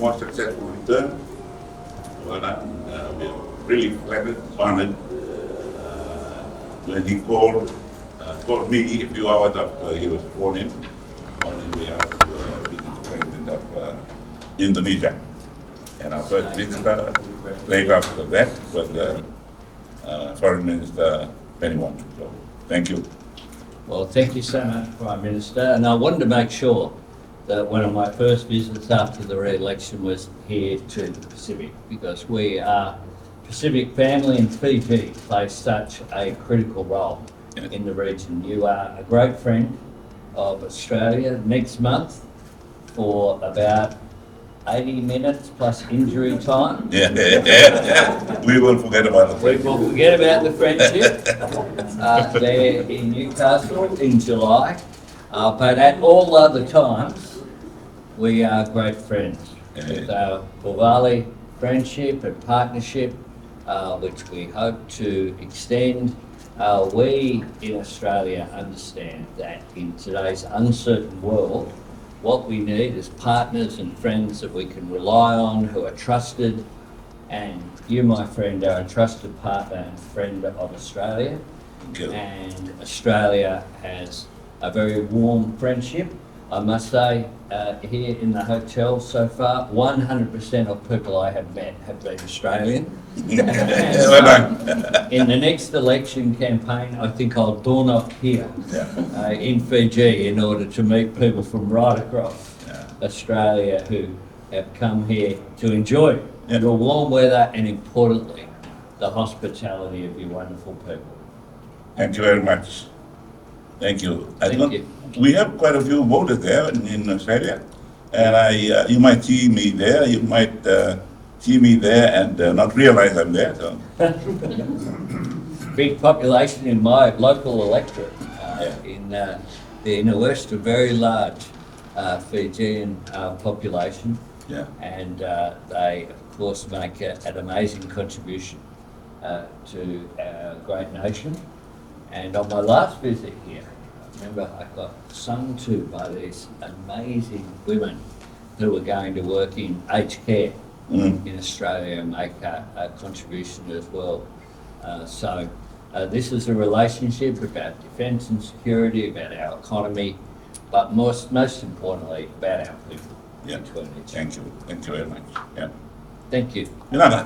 more successful return. Well done. We are really flattered, honored. When he called me a few hours after he was sworn in, on his way out to the president of Indonesia. And our first visitor, right after that, was Foreign Minister Penny Wong. So, thank you. Well, thank you so much, Prime Minister. And I wanted to make sure that one of my first visits after the re-election was here to the Pacific, because we are Pacific family and Fiji plays such a critical role in the region. You are a great friend of Australia. Next month, for about 80 minutes plus injury time. Yeah. We will forget about the We will forget about the friendship there in Newcastle in July. But at all other times, we are great friends. With our Diwali friendship and partnership, which we hope to extend. We in Australia understand that in today's uncertain world, what we need is partners and friends that we can rely on, who are trusted. And you, my friend, are a trusted partner and friend of Australia. And Australia has a very warm friendship. I must say, here in the hotel so far, 100% of people I have met have been Australian. In the next election campaign, I think I'll dawn up here in Fiji in order to meet people from right across Australia who have come here to enjoy your warm weather and, importantly, the hospitality of your wonderful people. Thank you very much. Thank you. Thank you. We have quite a few voters there in Australia, and you might see me there. You might see me there and not realize I'm there. So. Big population in my local electorate in the west, a very large Fijian population, and they of course make an amazing contribution to our great nation. And on my last visit here, I remember I got sung to by these amazing women who were going to work in aged care in Australia and make a contribution as well. So this is a relationship about defence and security, about our economy, but most importantly, about our people. Thank you. Thank you very much. Thank you. Good night.